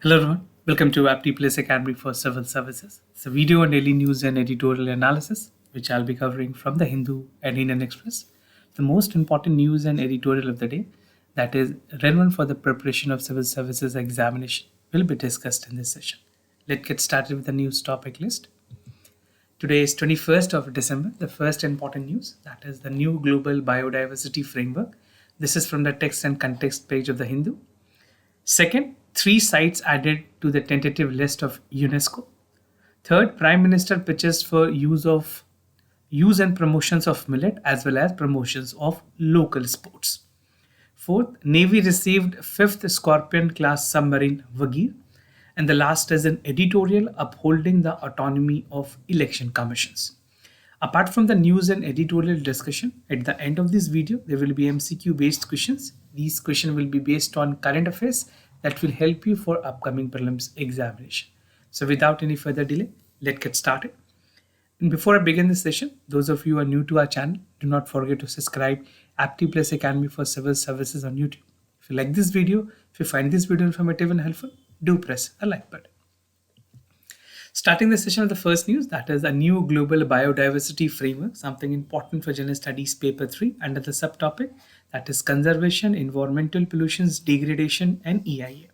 Hello everyone, welcome to Apti Plus Academy for Civil Services. It's a video on daily news and editorial analysis, which I'll be covering from the Hindu and Indian Express. The most important news and editorial of the day, that is relevant for the preparation of civil services examination, will be discussed in this session. Let's get started with the news topic list. Today is 21st of December. The first important news, that is the new global biodiversity framework. This is from the text and context page of the Hindu. Second, 3 sites added to the tentative list of UNESCO. Third, Prime Minister pitches for use and promotions of millet as well as promotions of local sports. Fourth, Navy received 5th Scorpion class submarine Vagir. And the last is an editorial upholding the autonomy of election commissions. Apart from the news and editorial discussion, at the end of this video, there will be MCQ based questions. These questions will be based on current affairs that will help you for upcoming prelims examination. So without any further delay, let's get started. And before I begin this session, those of you who are new to our channel, do not forget to subscribe Apti Plus Academy for Civil Services on YouTube. If you like this video, if you find this video informative and helpful, do press a like button. Starting the session with the first news, that is a new global biodiversity framework, something important for General Studies Paper 3 under the subtopic, that is conservation, environmental pollutions, degradation, and EIA.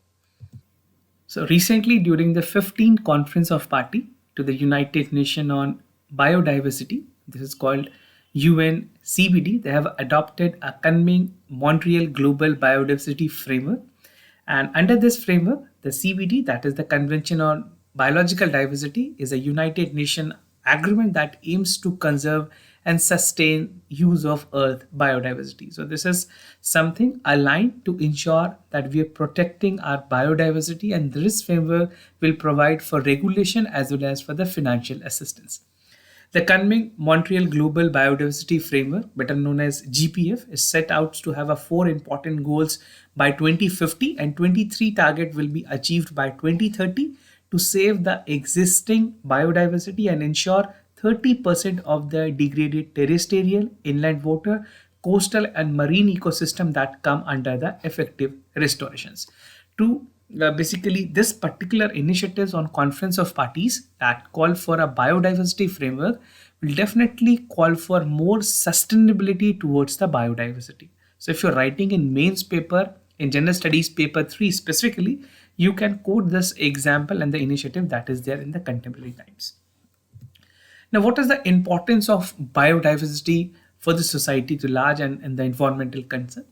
So recently, during the 15th Conference of Party to the United Nations on Biodiversity, this is called UNCBD, they have adopted a convening Montreal Global Biodiversity Framework. And under this framework, the CBD, that is the Convention on Biological Diversity, is a United Nations agreement that aims to conserve and sustain use of earth biodiversity. So this is something aligned to ensure that we are protecting our biodiversity, and this framework will provide for regulation as well as for the financial assistance. The coming Montreal Global Biodiversity Framework, better known as GPF, is set out to have 4 important goals by 2050, and 23 target will be achieved by 2030 to save the existing biodiversity and ensure 30% of the degraded terrestrial, inland water, coastal and marine ecosystem that come under the effective restorations. To basically this particular initiatives on conference of parties that call for a biodiversity framework will definitely call for more sustainability towards the biodiversity. So if you're writing in mains paper in general studies paper 3 specifically, you can quote this example and the initiative that is there in the contemporary times. Now, what is the importance of biodiversity for the society to large and the environmental concern?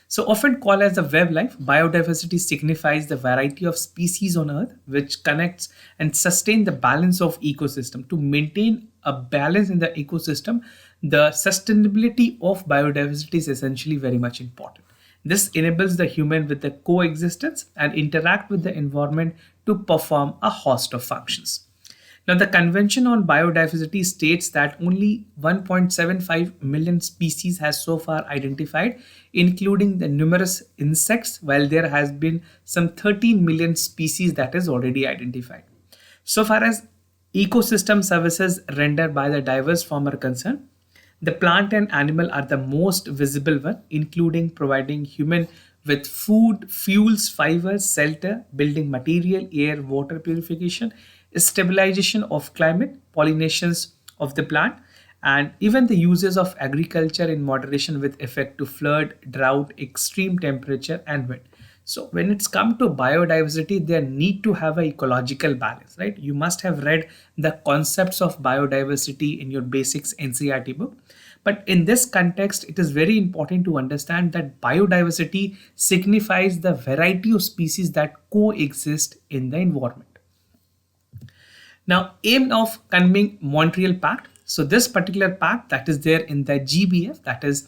So often called as the web life, biodiversity signifies the variety of species on earth which connects and sustain the balance of ecosystem. To maintain a balance in the ecosystem, the sustainability of biodiversity is essentially very much important. This enables the human with the coexistence and interact with the environment to perform a host of functions. Now, the Convention on Biodiversity states that only 1.75 million species has so far identified, including the numerous insects, while there has been some 13 million species that is already identified. So far as ecosystem services rendered by the diverse form are concerned, the plant and animal are the most visible one, including providing human with food, fuels, fibers, shelter, building material, air, water purification, stabilization of climate, pollinations of the plant, and even the uses of agriculture in moderation with effect to flood, drought, extreme temperature, and wind. So when it's come to biodiversity, they need to have a ecological balance, right? You must have read the concepts of biodiversity in your basics NCERT book. But in this context, it is very important to understand that biodiversity signifies the variety of species that coexist in the environment. Now, aim of convening Montreal Pact. So this particular pact that is there in the GBF, that is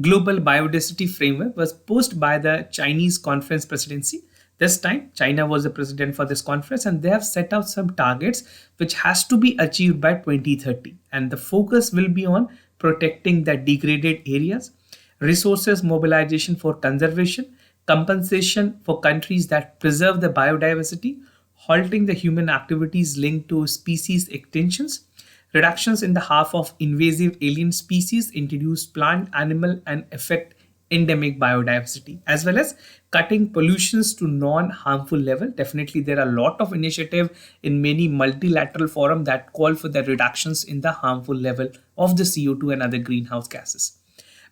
Global Biodiversity Framework, was posed by the Chinese Conference Presidency. This time, China was the president for this conference, and they have set out some targets which has to be achieved by 2030. And the focus will be on protecting the degraded areas, resources mobilization for conservation, compensation for countries that preserve the biodiversity, halting the human activities linked to species extinctions, reductions in the half of invasive alien species, introduced plant, animal, and affect endemic biodiversity, as well as cutting pollutions to non-harmful level. Definitely there are a lot of initiative in many multilateral forum that call for the reductions in the harmful level of the CO2 and other greenhouse gases,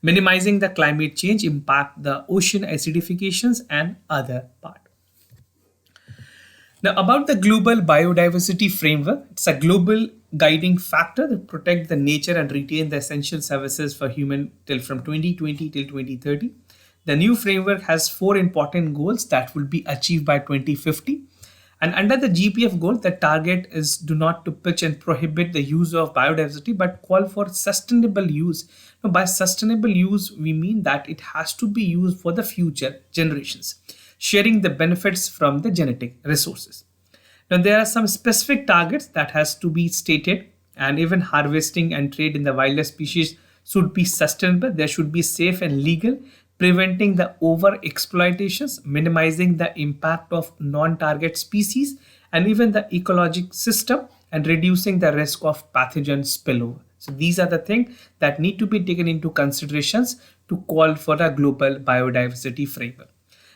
minimizing the climate change impact, the ocean acidifications and other part. Now, about the global biodiversity framework, it's a global guiding factor that protect the nature and retain the essential services for human till from 2020 till 2030. The new framework has four important goals that will be achieved by 2050. And under the GPF goal, the target is do not to pitch and prohibit the use of biodiversity, but call for sustainable use. Now, by sustainable use, we mean that it has to be used for the future generations, sharing the benefits from the genetic resources. Now, there are some specific targets that has to be stated, and even harvesting and trade in the wildlife species should be sustainable. There should be safe and legal, preventing the over exploitations, minimizing the impact of non-target species, and even the ecologic system, and reducing the risk of pathogen spillover. So these are the things that need to be taken into considerations to call for a global biodiversity framework.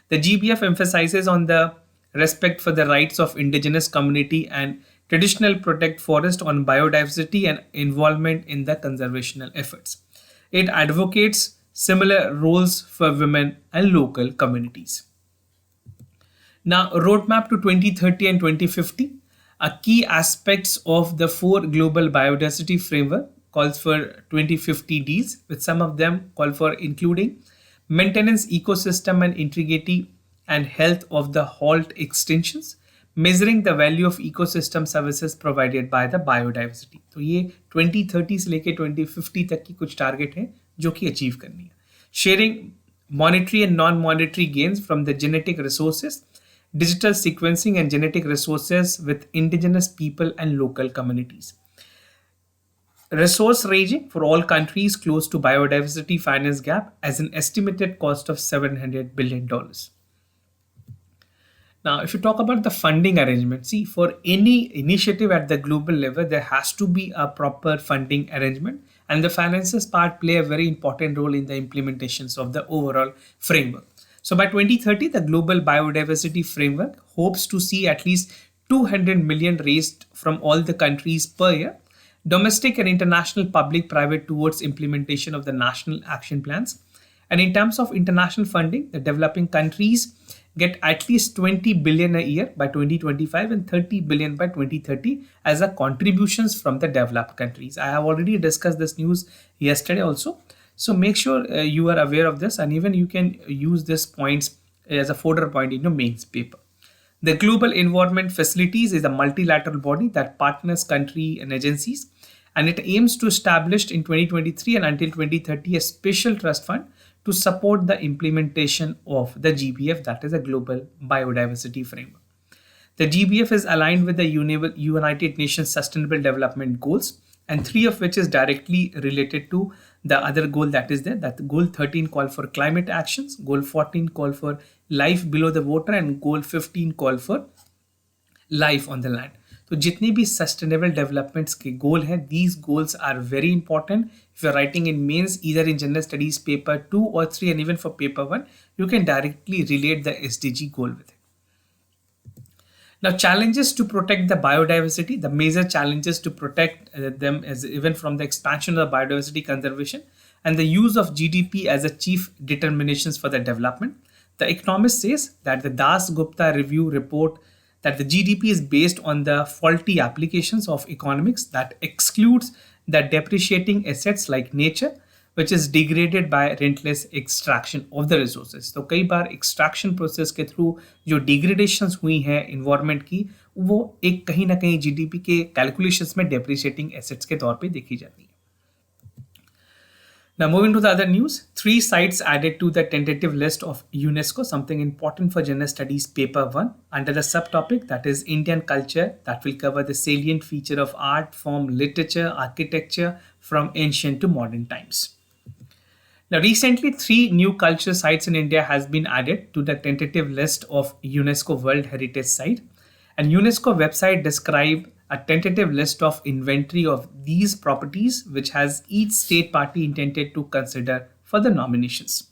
The GBF emphasizes on the respect for the rights of indigenous community and traditional protect forest on biodiversity and involvement in the conservational efforts. It advocates similar roles for women and local communities. Now, roadmap to 2030 and 2050. A key aspects of the four global biodiversity framework calls for 2050 Ds, with some of them call for including maintenance ecosystem and integrity and health of the halt extinctions, measuring the value of ecosystem services provided by the biodiversity. तो ये 2030 से लेके 2050 तक की कुछ target हैं जो कि अचीव करनी है. Sharing monetary and non-monetary gains from the genetic resources, digital sequencing and genetic resources with indigenous people and local communities. Resource ranging for all countries close to biodiversity finance gap as an estimated cost of $700 billion. Now, if you talk about the funding arrangement, see, for any initiative at the global level, there has to be a proper funding arrangement, and the finances part play a very important role in the implementations of the overall framework. So by 2030, the global biodiversity framework hopes to see at least 200 million raised from all the countries per year, domestic and international public-private towards implementation of the national action plans. And in terms of international funding, the developing countries get at least 20 billion a year by 2025 and 30 billion by 2030 as a contributions from the developed countries. I have already discussed this news yesterday also. So make sure you are aware of this, and even you can use this points as a fodder point in your mains paper. The Global Environment Facilities is a multilateral body that partners country and agencies, and it aims to establish in 2023 and until 2030 a special trust fund to support the implementation of the GBF, that is a Global Biodiversity Framework. The GBF is aligned with the United Nations Sustainable Development Goals, and three of which is directly related to the other goal that is there. That goal 13 call for climate actions, goal 14 call for life below the water, and goal 15 call for life on the land. तो जितने भी sustainable developments के गोल हैं, these goals are very important. If you're writing in mains, either in general studies paper 2 or 3 and even for paper 1, you can directly relate the SDG goal with it. Now, challenges to protect the biodiversity, the major challenges to protect them is even from the expansion of the biodiversity conservation and the use of GDP as a chief determinations for the development. The Economist says that the Das Gupta review report that the GDP is based on the faulty applications of economics that excludes the depreciating assets like nature, which is degraded by relentless extraction of the resources. तो कई बार extraction process के through जो degradations हुई हैं environment की, वो एक कहीं ना कहीं GDP के calculations में depreciating assets के तौर पे देखी जाती है. Now, moving to the other news, 3 sites added to the tentative list of UNESCO, something important for general studies paper 1 under the subtopic that is Indian culture, that will cover the salient feature of art, form, literature, architecture from ancient to modern times. Now, recently 3 new culture sites in India has been added to the tentative list of UNESCO World Heritage Site, and UNESCO website describe a tentative list of inventory of these properties which has each state party intended to consider for the nominations.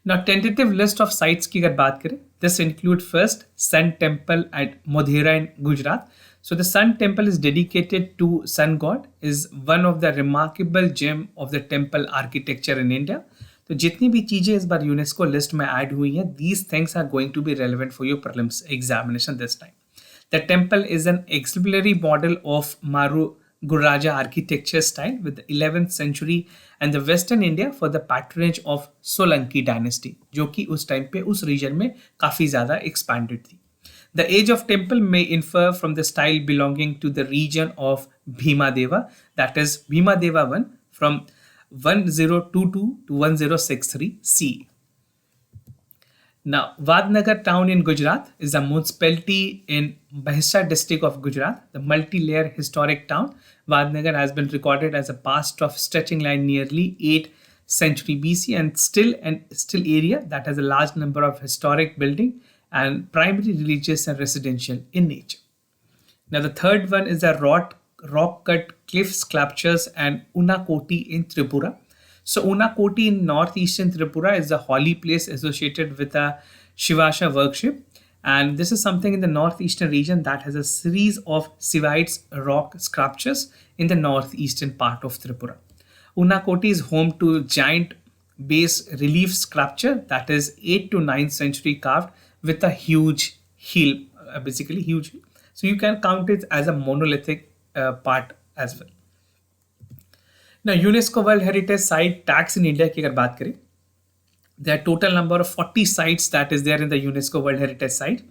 Now, tentative list of sites की अगर बात करें, this include first Sun Temple at Modhera in Gujarat. So the Sun Temple is dedicated to Sun God, is one of the remarkable gem of the temple architecture in India. तो जितनी भी चीजें इस बार UNESCO list में add हुई हैं, these things are going to be relevant for your prelims examination this time. The temple is an exemplary model of Maru Guraja architecture style with the 11th century and the Western India for the patronage of Solanki dynasty, जो कि उस time पे उस reason में काफी ज्यादा expanded थी. The age of temple may infer from the style belonging to the region of Bhimadeva, that is Bhimadeva 1 from 1022 to 1063 CE. Now, Vadnagar town in Gujarat is a municipality in Bahisa district of Gujarat. The multi-layer historic town, Vadnagar has been recorded as a past of stretching line nearly 8th century BC and still area that has a large number of historic building and primary religious and residential in nature. Now, the third one is the rock-cut cliff sculptures and Unakoti in Tripura. So Unakoti in northeastern Tripura is a holy place associated with a Shivasha worship. And this is something in the northeastern region that has a series of Shivites rock sculptures in the northeastern part of Tripura. Unakoti is home to giant bas relief sculpture that is 8th to 9th century carved with a huge heel, basically huge. So you can count it as a monolithic part as well. Now, UNESCO World Heritage Site tags in India की अगर बात करें, there are total number of 40 sites that is there in the UNESCO World Heritage Site.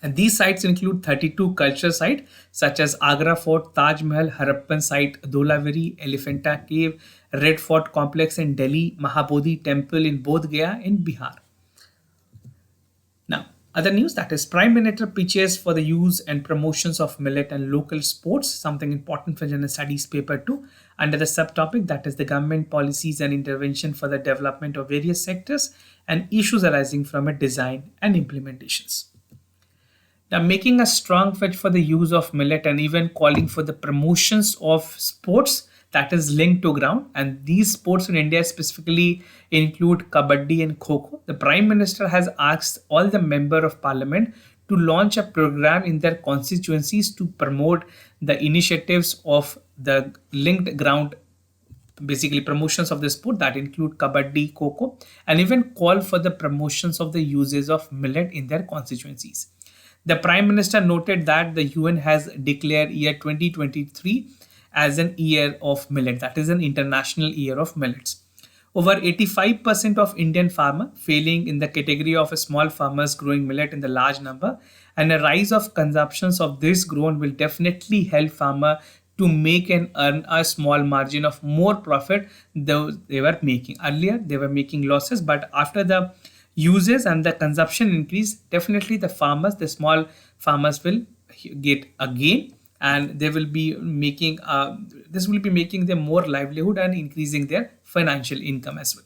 And these sites include 32 cultural sites such as Agra Fort, Taj Mahal, Harappan site, Dholaviri, Elephanta Cave, Red Fort Complex in Delhi, Mahabodhi Temple in Bodh Gaya in Bihar. Now, other news that is Prime Minister pitches for the use and promotions of millet and local sports, something important for general studies paper 2, under the subtopic that is the government policies and intervention for the development of various sectors and issues arising from a design and implementations. Now, making a strong pitch for the use of millet and even calling for the promotions of sports that is linked to ground, and these sports in India specifically include Kabaddi and Kho-Kho. The Prime Minister has asked all the Member of Parliament to launch a program in their constituencies to promote the initiatives of the linked ground, basically promotions of the sport that include Kabaddi, Kho-Kho, and even call for the promotions of the uses of millet in their constituencies. The Prime Minister noted that the UN has declared year 2023 as an year of millet, that is an international year of millets. Over 85% of Indian farmers failing in the category of small farmers growing millet in the large number, and a rise of consumptions of this grown will definitely help farmer to make and earn a small margin of more profit than they were making. Earlier, they were making losses, but after the uses and the consumption increase, definitely the small farmers will get a gain, and they will be making this will be making them more livelihood and increasing their financial income as well.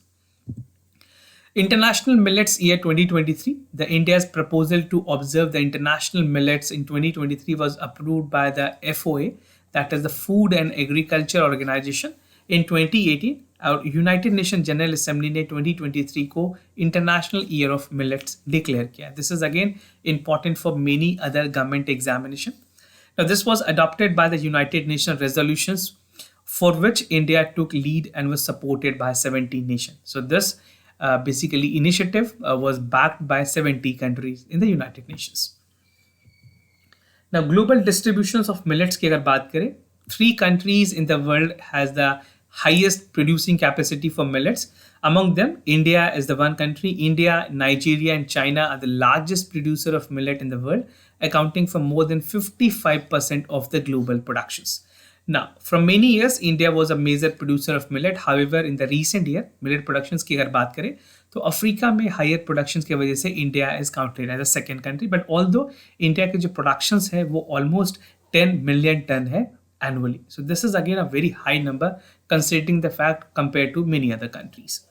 International Millets Year 2023. The India's proposal to observe the International Millets in 2023 was approved by the FOA, that is the Food and Agriculture Organization, in 2018. Our United Nations General Assembly ने 2023 को International Year of Millets declare किया. This is again important for many other government examination. Now, this was adopted by the United Nations resolutions for which India took lead and was supported by 17 nations. So this basically initiative was backed by 70 countries in the United Nations. Now, global distributions of millets की अगर बात करें, 3 countries in the world has the highest producing capacity for millets. Among them, India is the one country. India, Nigeria, and China are the largest producer of millet in the world, accounting for more than 55% of the global productions. Now, from many years, India was a major producer of millet. However, in the recent year, millet productions की अगर बात करें, तो Africa में higher productions की वजह से India is counted as a second country. But although India के जो productions है वो almost 10 million ton है annually. So this is again a very high number considering the fact compared to many other countries.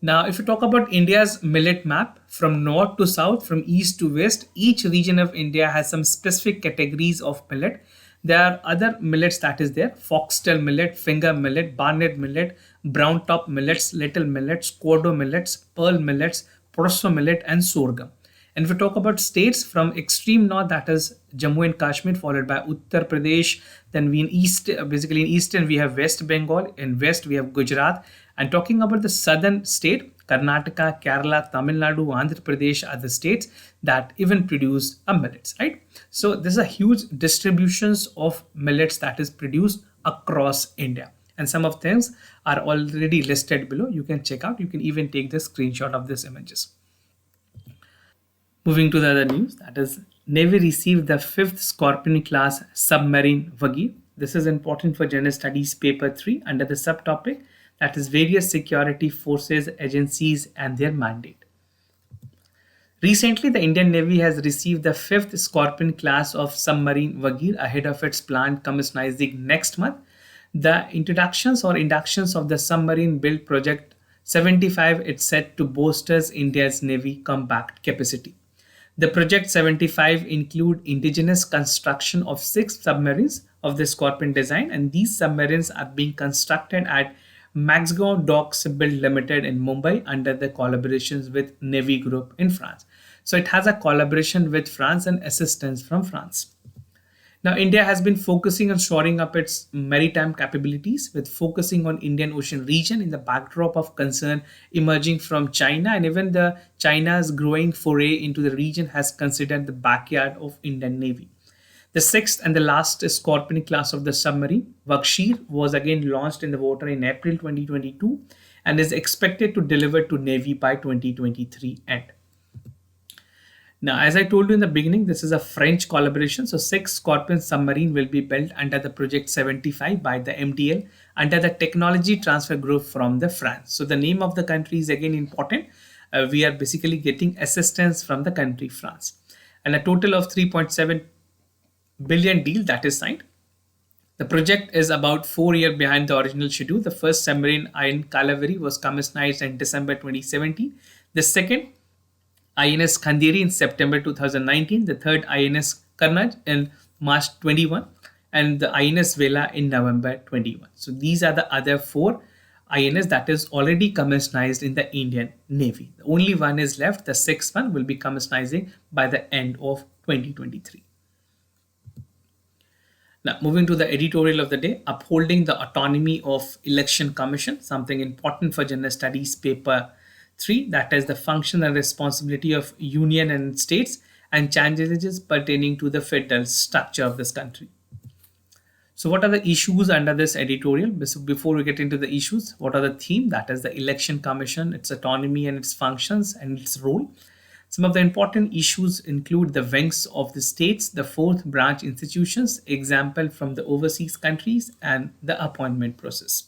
Now, if you talk about India's millet map from north to south, from east to west, each region of India has some specific categories of millet There are other millets that is there: foxtail millet, finger millet, barnet millet, brown top millets, little millets, cordo millets, pearl millets, proso millet, and sorghum. And if we talk about states from extreme north, that is Jammu and Kashmir, followed by Uttar Pradesh. Then we in east, basically in eastern, we have West Bengal. In west, we have Gujarat. And talking about the southern state, Karnataka, Kerala, Tamil Nadu, Andhra Pradesh are the states that even produce a millets, right? So there's a huge distributions of millets that is produced across India. And some of things are already listed below. You can check out. You can even take the screenshot of these images. Moving to the other news, that is Navy received the 5th Scorpion class submarine Vagir. This is important for General Studies paper 3 under the subtopic that is various security forces, agencies and their mandate. Recently, the Indian Navy has received the 5th Scorpion class of submarine Vagir ahead of its planned commissioning next month. The introductions or inductions of the submarine build project 75 is set to bolster India's Navy compact capacity. The Project 75 include indigenous construction of 6 submarines of the Scorpion design, and these submarines are being constructed at Maxgaon Docks Build Limited in Mumbai under the collaborations with Navy Group in France. So it has a collaboration with France and assistance from France. Now, India has been focusing on shoring up its maritime capabilities with focusing on Indian Ocean region in the backdrop of concern emerging from China, and even the China's growing foray into the region has considered the backyard of Indian Navy. The sixth and the last Scorpion class of the submarine, Vakshir, was again launched in the water in April 2022 and is expected to deliver to Navy by 2023 end. Now, as I told you in the beginning, this is a French collaboration. So, 6 Scorpion submarine will be built under the Project 75 by the MDL under the Technology Transfer Group from the France. So, the name of the country is again important. We are basically getting assistance from the country France. And a total of 3.7 billion deal that is signed. The project is about 4 years behind the original schedule. The first submarine in Calaveri was commissioned in December 2017. The second INS Khandiri in September 2019, the third INS Karnaj in March 21, and the INS Vela in November 21. So these are the other 4 INS that is already commissioned in the Indian Navy. The only one is left, the 6th one will be commissioning by the end of 2023. Now, moving to the editorial of the day, upholding the autonomy of Election Commission, something important for General Studies paper 3, that is the function and responsibility of union and states and challenges pertaining to the federal structure of this country. So what are the issues under this editorial? Before we get into the issues, what are the theme? That is the Election Commission, its autonomy and its functions and its role. Some of the important issues include the wings of the states, the fourth branch institutions, example from the overseas countries, and the appointment process.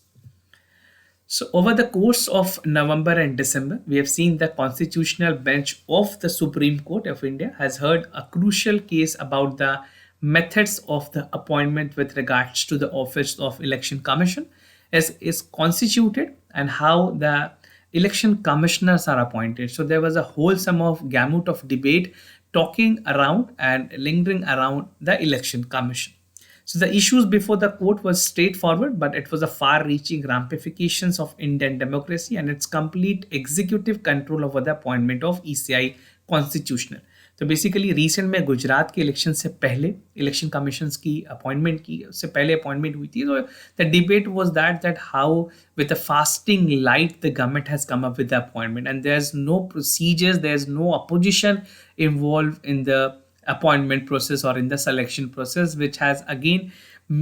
So over the course of November and December, we have seen the constitutional bench of the Supreme Court of India has heard a crucial case about the methods of the appointment with regards to the office of Election Commission as is constituted and how the election commissioners are appointed. So there was a whole sum of gamut of debate talking around and lingering around the election commission. So the issues before the court was straightforward, but it was a far-reaching ramifications of Indian democracy and its complete executive control over the appointment of ECI constitutional. तो basically recent में गुजरात के election से पहले election commission की appointment की उससे पहले appointment हुई थी. तो the debate was that how with a fasting light the government has come up with the appointment and there is no procedures, there is no opposition involve in the appointment process or in the selection process, which has again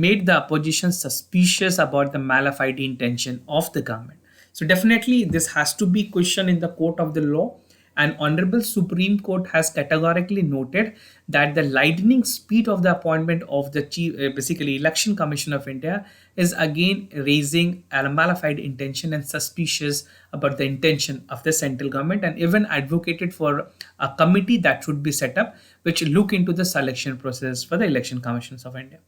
made the opposition suspicious about the malafide intention of the government. So definitely this has to be questioned in the court of the law, and Honorable Supreme Court has categorically noted that the lightning speed of the appointment of the chief, basically Election Commission of India is again raising a malafide intention and suspicious about the intention of the central government, and even advocated for a committee that should be set up which look into the selection process for the Election Commissions of India.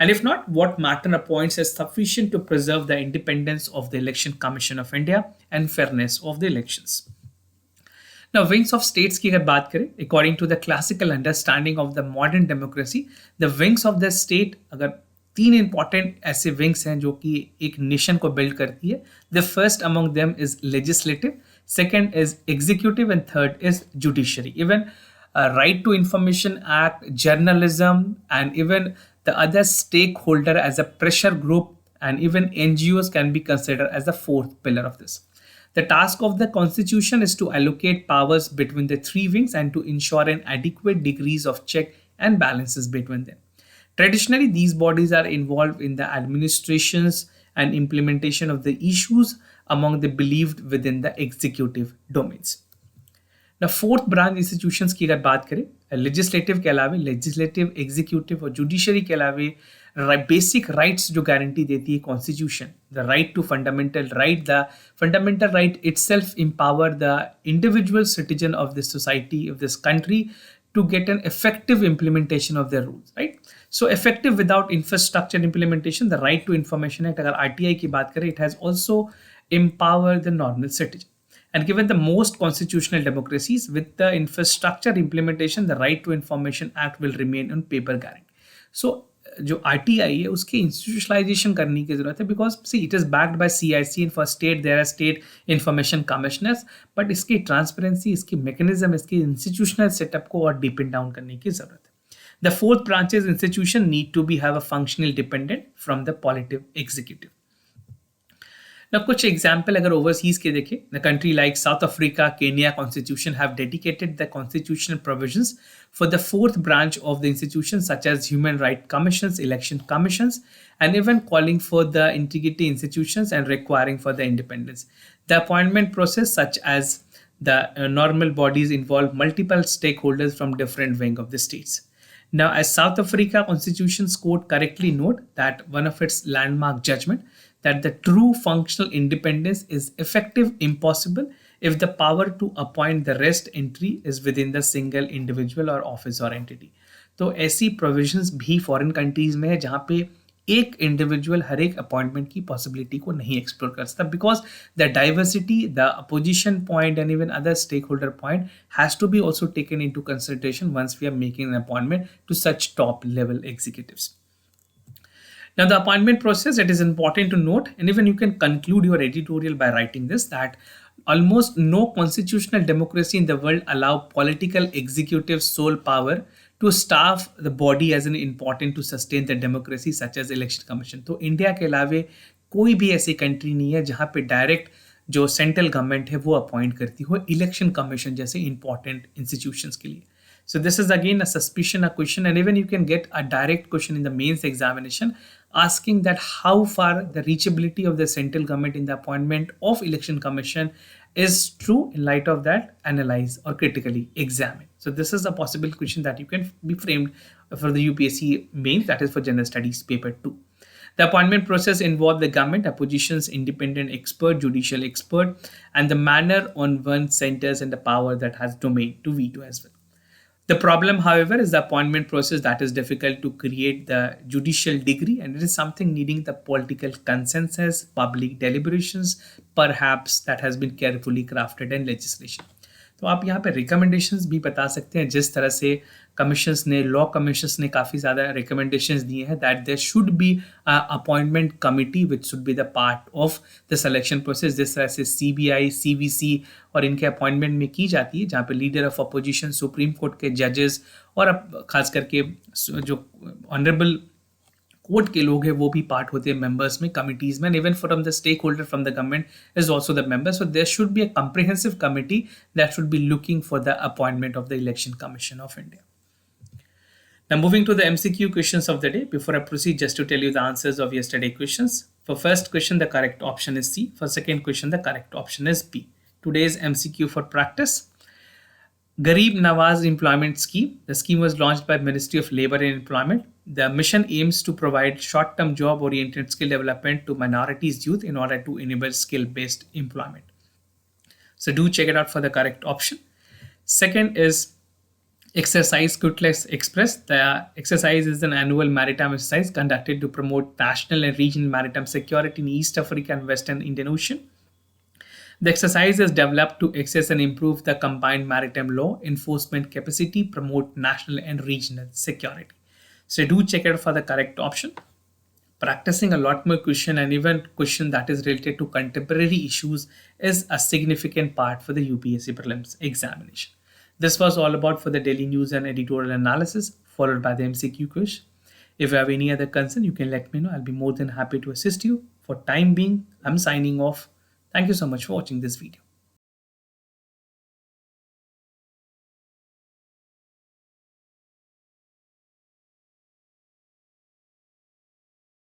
And if not, what matter appoints is sufficient to preserve the independence of the Election Commission of India and fairness of the elections. Now, wings of states की अगर बात करें, according to the classical understanding of the modern democracy, the wings of the state, अगर तीन important ऐसे wings हैं जो कि एक नेशन को बिल्ड करती है. The first among them is legislative, second is executive and third is judiciary. Even right to information act, journalism, and even the other stakeholder as a pressure group, and even NGOs can be considered as the fourth pillar of this. The task of the constitution is to allocate powers between the three wings and to ensure an adequate degrees of check and balances between them. Traditionally, these bodies are involved in the administrations and implementation of the issues among the believed within the executive domains. Now, fourth branch institutions की अगर बात करें, legislative के अलावे legislative, executive और judiciary के अलावे basic rights जो गारंटी देती है constitution, the right to fundamental right itself empower the individual citizen of this society, of this country, to get an effective implementation of their rules, right? So effective without infrastructure implementation, the Right to Information Act, अगर RTI की बात करें, it has also empowered the normal citizen. And given the most constitutional democracies, with the infrastructure implementation, the Right to Information Act will remain on paper guarantee. So, जो RTI है उसके institutionalization करने की जरूरत है, because see it is backed by CIC and for state there are state information commissioners, but इसकी transparency, इसकी mechanism, इसकी institutional setup को और deepen down करने की जरूरत है. The fourth branches institution need to be have a functional dependent from the politic executive. Now, कुछ example अगर overseas के देखें, the country like South Africa, Kenya constitution have dedicated the constitutional provisions for the fourth branch of the institutions such as human rights commissions, election commissions, and even calling for the integrity institutions and requiring for the independence. The appointment process such as the normal bodies involve multiple stakeholders from different wing of the states. Now, as South Africa Constitution's Court correctly note that one of its landmark judgment that the true functional independence is effective impossible if the power to appoint the rest entry is within the single individual or office or entity. तो ऐसी provisions भी foreign countries में है जहाँ पे एक individual हर एक appointment की पॉसिबिलिटी को नहीं एक्सप्लोर कर सकता, because the diversity, the opposition point and even other stakeholder point has to be also taken into consideration once we are making an appointment to such top level executives. Now, the appointment process, it is important to note, and even you can conclude your editorial by writing this, that almost no constitutional democracy in the world allow political executive sole power to staff the body as an important to sustain the democracy such as election commission. तो India के अलावे कोई भी ऐसी country नहीं है जहाँ पे डायरेक्ट जो सेंट्रल गवर्नमेंट है वो अपॉइंट करती हो इलेक्शन कमीशन जैसे इंपॉर्टेंट इंस्टीट्यूशंस के लिए. So this is again a suspicion, a question, and even you can get a direct question in the mains examination asking that how far the reachability of the central government in the appointment of election commission is true. In light of that, analyze or critically examine. So this is a possible question that you can be framed for the UPSC mains, that is for general studies paper 2. The appointment process involved the government, opposition's independent expert, judicial expert, and the manner on one centers and the power that has domain to veto as well. The problem, however, is the appointment process that is difficult to create the judicial degree, and it is something needing the political consensus, public deliberations, perhaps that has been carefully crafted in legislation. तो आप यहाँ पे recommendations भी बता सकते हैं जिस तरह से कमीशंस ने, लॉ कमीशंस ने काफ़ी ज़्यादा रिकमेंडेशंस दिए हैं that there should be appointment committee which should be the part of the selection process. जिस तरह से CBI, CVC और इनके अपॉइंटमेंट में की जाती है, जहाँ पे leader of opposition, supreme court के जजेस और अब खास करके जो ऑनरेबल कोर्ट के लोग हैं वो भी पार्ट होते हैं मेंबर्स में, कमिटीज में, even from the stakeholder from the government is also the member. So there should be a comprehensive committee that should be looking for the appointment of the election commission of India. Now moving to the MCQ questions of the day. Before I proceed, just to tell you the answers of yesterday questions. For first question, the correct option is C. For second question, the correct option is B. Today's MCQ for practice. Garib Nawaz Employment Scheme. The scheme was launched by Ministry of Labour and Employment. The mission aims to provide short-term job-oriented skill development to minorities youth in order to enable skill-based employment. So do check it out for the correct option. Second is exercise Kutless Express. The exercise is an annual maritime exercise conducted to promote national and regional maritime security in East Africa and Western Indian Ocean. The exercise is developed to access and improve the combined maritime law enforcement capacity, promote national and regional security. So do check it for the correct option. Practicing a lot more question and even question that is related to contemporary issues is a significant part for the UPSC prelims examination. This was all about for the daily news and editorial analysis, followed by the MCQ quiz. If you have any other concern, you can let me know. I'll be more than happy to assist you. For time being, I'm signing off. Thank you so much for watching this video.